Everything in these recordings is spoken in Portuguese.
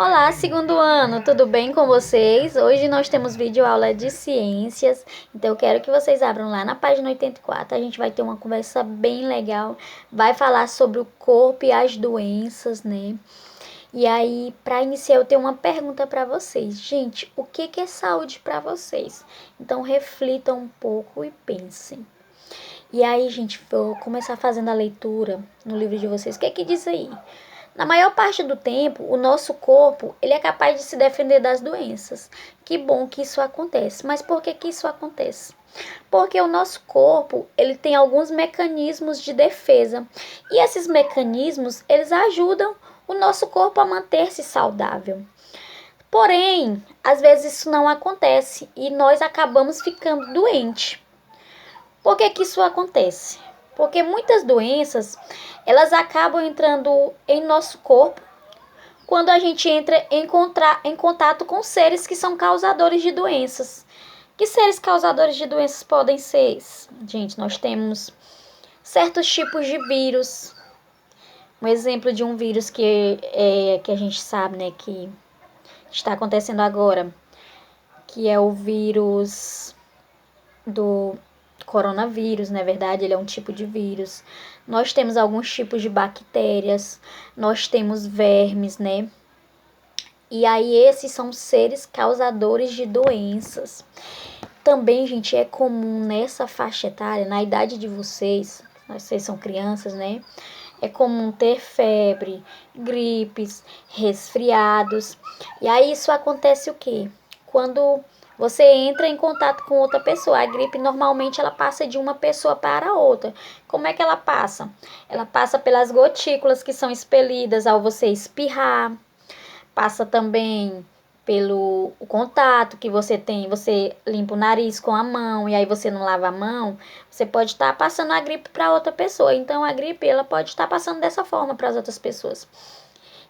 Olá, segundo ano, tudo bem com vocês? Hoje nós temos vídeo aula de ciências, então eu quero que vocês abram lá na página 84, a gente vai ter uma conversa bem legal, vai falar sobre o corpo e as doenças, né? E aí, para iniciar, eu tenho uma pergunta para vocês. Gente, o que é saúde para vocês? Então reflitam um pouco e pensem. E aí, gente, vou começar fazendo a leitura no livro de vocês. O que é que diz aí? Na maior parte do tempo, o nosso corpo ele é capaz de se defender das doenças. Que bom que isso acontece. Mas por que isso acontece? Porque o nosso corpo ele tem alguns mecanismos de defesa. E esses mecanismos eles ajudam o nosso corpo a manter-se saudável. Porém, às vezes isso não acontece e nós acabamos ficando doentes. Por que isso acontece? Porque muitas doenças, elas acabam entrando em nosso corpo quando a gente entra em contato com seres que são causadores de doenças. Que seres causadores de doenças podem ser? Gente, nós temos certos tipos de vírus. Um exemplo de um vírus que a gente sabe, né, que está acontecendo agora, que é o vírus do coronavírus, na verdade, ele é um tipo de vírus. Nós temos alguns tipos de bactérias, nós temos vermes, né? E aí esses são seres causadores de doenças. Também, gente, é comum nessa faixa etária, na idade de vocês são crianças, né? É comum ter febre, gripes, resfriados. E aí isso acontece o quê? Quando você entra em contato com outra pessoa. A gripe normalmente ela passa de uma pessoa para outra. Como é que ela passa? Ela passa pelas gotículas que são expelidas ao você espirrar. Passa também pelo o contato que você tem, você limpa o nariz com a mão e aí você não lava a mão, você pode estar passando a gripe para outra pessoa. Então a gripe ela pode estar passando dessa forma para as outras pessoas.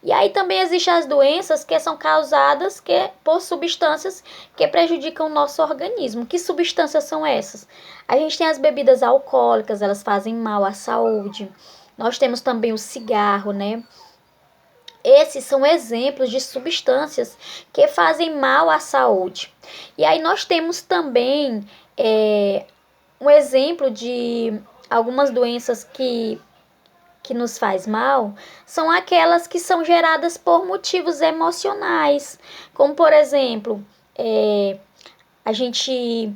E aí também existem as doenças que são causadas por substâncias que prejudicam o nosso organismo. Que substâncias são essas? A gente tem as bebidas alcoólicas, elas fazem mal à saúde. Nós temos também o cigarro, né? Esses são exemplos de substâncias que fazem mal à saúde. E aí nós temos também um exemplo de algumas doenças que nos faz mal, são aquelas que são geradas por motivos emocionais. Como, por exemplo, a gente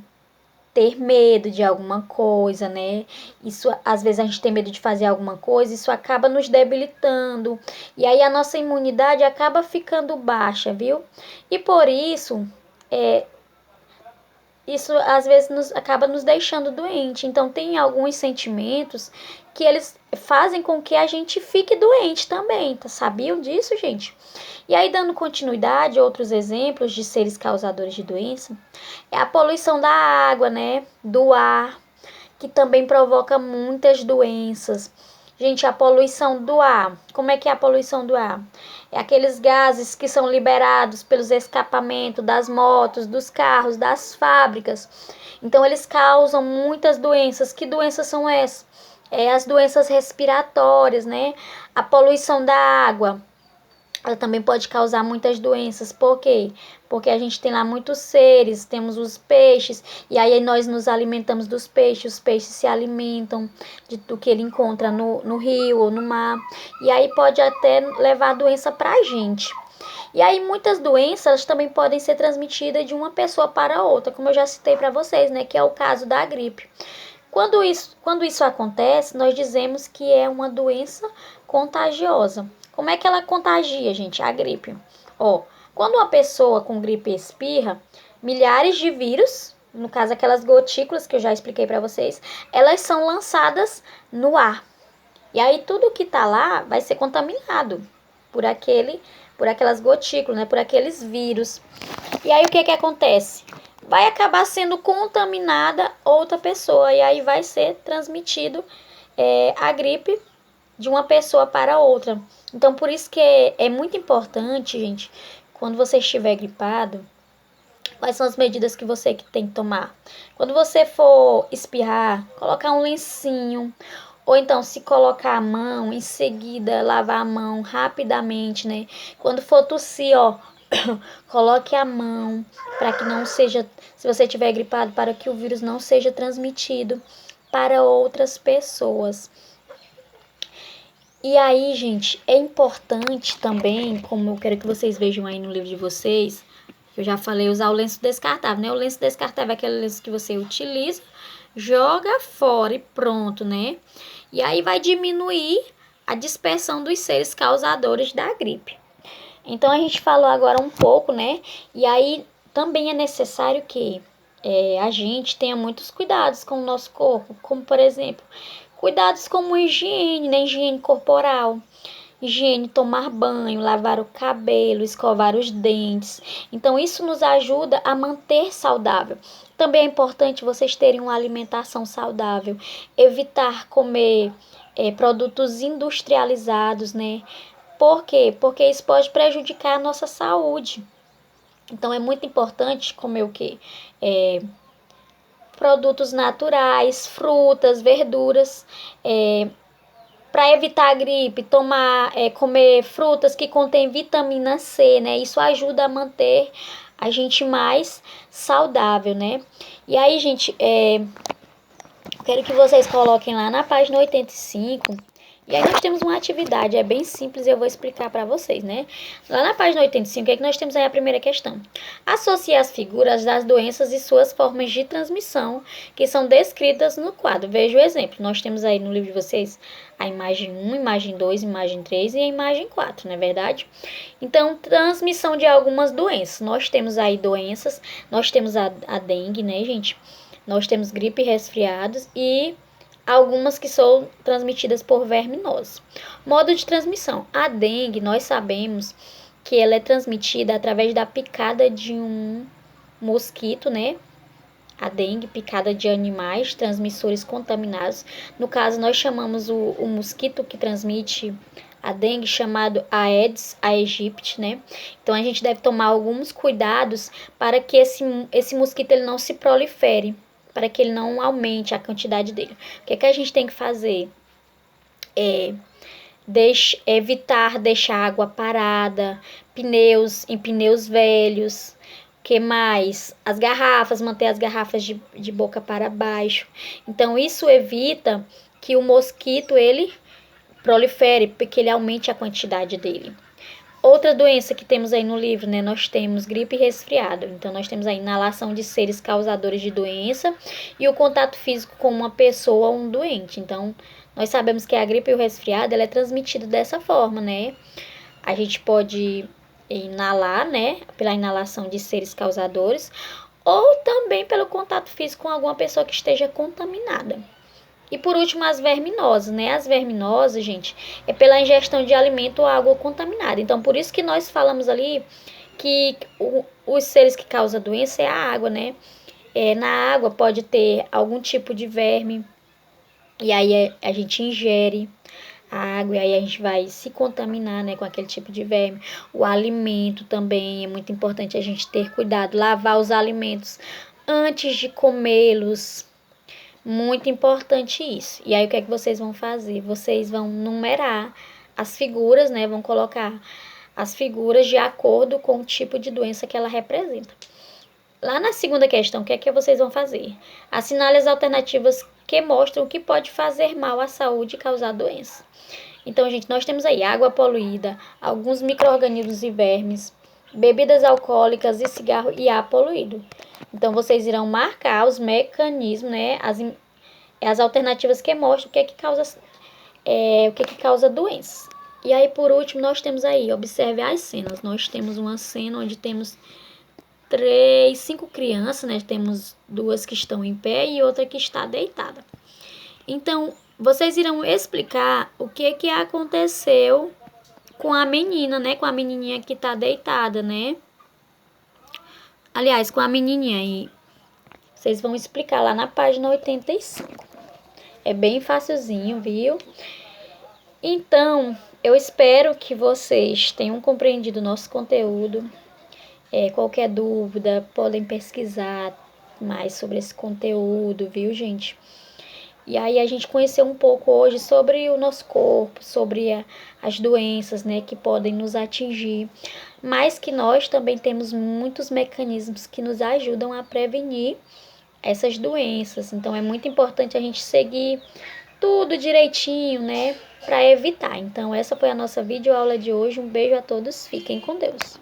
ter medo de alguma coisa, né? Isso, às vezes a gente tem medo de fazer alguma coisa, isso acaba nos debilitando. E aí a nossa imunidade acaba ficando baixa, viu? E por isso, isso às vezes acaba nos deixando doente. Então tem alguns sentimentos que eles fazem com que a gente fique doente também, tá? Sabiam disso, gente? E aí, dando continuidade, outros exemplos de seres causadores de doença é a poluição da água, né? Do ar, que também provoca muitas doenças. Gente, a poluição do ar. Como é que é a poluição do ar? É aqueles gases que são liberados pelos escapamentos das motos, dos carros, das fábricas. Então, eles causam muitas doenças. Que doenças são essas? As doenças respiratórias, né? A poluição da água. Ela também pode causar muitas doenças. Por quê? Porque a gente tem lá muitos seres, temos os peixes, e aí nós nos alimentamos dos peixes, os peixes se alimentam do que ele encontra no rio ou no mar, e aí pode até levar a doença para a gente. E aí muitas doenças também podem ser transmitidas de uma pessoa para outra, como eu já citei para vocês, né, que é o caso da gripe. Quando isso acontece, nós dizemos que é uma doença contagiosa. Como é que ela contagia, gente, a gripe? Quando uma pessoa com gripe espirra, milhares de vírus, no caso aquelas gotículas que eu já expliquei para vocês, elas são lançadas no ar. E aí tudo que tá lá vai ser contaminado por aquelas gotículas, né, por aqueles vírus. E aí o que acontece? Vai acabar sendo contaminada outra pessoa e aí vai ser transmitido a gripe de uma pessoa para outra. Então, por isso que é muito importante, gente, quando você estiver gripado, quais são as medidas que você tem que tomar? Quando você for espirrar, colocar um lencinho Ou então, se colocar a mão, em seguida lavar a mão rapidamente, né? Quando for tossir, ó, coloque a mão para que não seja, se você tiver gripado, para que o vírus não seja transmitido para outras pessoas. E aí, gente, é importante também, como eu quero que vocês vejam aí no livro de vocês, eu já falei, usar o lenço descartável, né? O lenço descartável é aquele lenço que você utiliza, joga fora e pronto, né? E aí vai diminuir a dispersão dos seres causadores da gripe. Então a gente falou agora um pouco, né? E aí também é necessário que a gente tenha muitos cuidados com o nosso corpo, como por exemplo, cuidados como higiene, né? Higiene corporal. Higiene, tomar banho, lavar o cabelo, escovar os dentes. Então, isso nos ajuda a manter saudável. Também é importante vocês terem uma alimentação saudável, evitar comer produtos industrializados, né? Por quê? Porque isso pode prejudicar a nossa saúde. Então, é muito importante comer o quê? Produtos naturais, frutas, verduras, para evitar a gripe, comer frutas que contêm vitamina C, né? Isso ajuda a manter a gente mais saudável, né? E aí, gente, quero que vocês coloquem lá na página 85. E aí nós temos uma atividade, é bem simples e eu vou explicar para vocês, né? Lá na página 85, o que é que nós temos aí a primeira questão? Associe as figuras das doenças e suas formas de transmissão que são descritas no quadro. Veja o exemplo. Nós temos aí no livro de vocês a imagem 1, imagem 2, imagem 3 e a imagem 4, não é verdade? Então, transmissão de algumas doenças. Nós temos aí doenças, nós temos a dengue, né, gente? Nós temos gripe e resfriados e algumas que são transmitidas por verminose. Modo de transmissão. A dengue, nós sabemos que ela é transmitida através da picada de um mosquito, né? A dengue, picada de animais, transmissores contaminados. No caso, nós chamamos o mosquito que transmite a dengue chamado Aedes aegypti, né? Então, a gente deve tomar alguns cuidados para que esse mosquito ele não se prolifere, para que ele não aumente a quantidade dele. O que é que a gente tem que fazer? Evitar deixar água parada, pneus velhos. Que mais? As garrafas, manter as garrafas de boca para baixo. Então, isso evita que o mosquito, ele prolifere, porque ele aumente a quantidade dele. Outra doença que temos aí no livro, né? Nós temos gripe e resfriado. Então, nós temos a inalação de seres causadores de doença e o contato físico com uma pessoa ou um doente. Então, nós sabemos que a gripe e o resfriado, ela é transmitida dessa forma, né? A gente pode inalar, né? Pela inalação de seres causadores ou também pelo contato físico com alguma pessoa que esteja contaminada. E por último, as verminoses, né? As verminoses, gente, é pela ingestão de alimento ou água contaminada. Então, por isso que nós falamos ali que os seres que causam doença é a água, né? Na água pode ter algum tipo de verme, e aí a gente ingere a água e aí a gente vai se contaminar, né, com aquele tipo de verme. O alimento também é muito importante a gente ter cuidado, lavar os alimentos antes de comê-los. Muito importante isso. E aí o que é que vocês vão fazer? Vocês vão numerar as figuras, né? Vão colocar as figuras de acordo com o tipo de doença que ela representa. Lá na segunda questão, o que é que vocês vão fazer? Assinale as alternativas que mostram o que pode fazer mal à saúde e causar doença. Então, gente, nós temos aí água poluída, alguns micro-organismos e vermes, bebidas alcoólicas e cigarro e ar poluído. Então, vocês irão marcar os mecanismos, né, as alternativas que mostram o que causa doenças. E aí, por último, nós temos aí, observe as cenas. Nós temos uma cena onde temos 5 crianças, né? Temos 2 que estão em pé e outra que está deitada. Então, vocês irão explicar o que aconteceu com a menina, né? Com a menininha que está deitada, né? Aliás, com a menininha aí. Vocês vão explicar lá na página 85. É bem facilzinho, viu? Então, eu espero que vocês tenham compreendido o nosso conteúdo. Qualquer dúvida, podem pesquisar mais sobre esse conteúdo, viu, gente? E aí a gente conheceu um pouco hoje sobre o nosso corpo, sobre as doenças, né, que podem nos atingir, mas que nós também temos muitos mecanismos que nos ajudam a prevenir essas doenças. Então é muito importante a gente seguir tudo direitinho, né, para evitar. Então essa foi a nossa videoaula de hoje. Um beijo a todos, fiquem com Deus.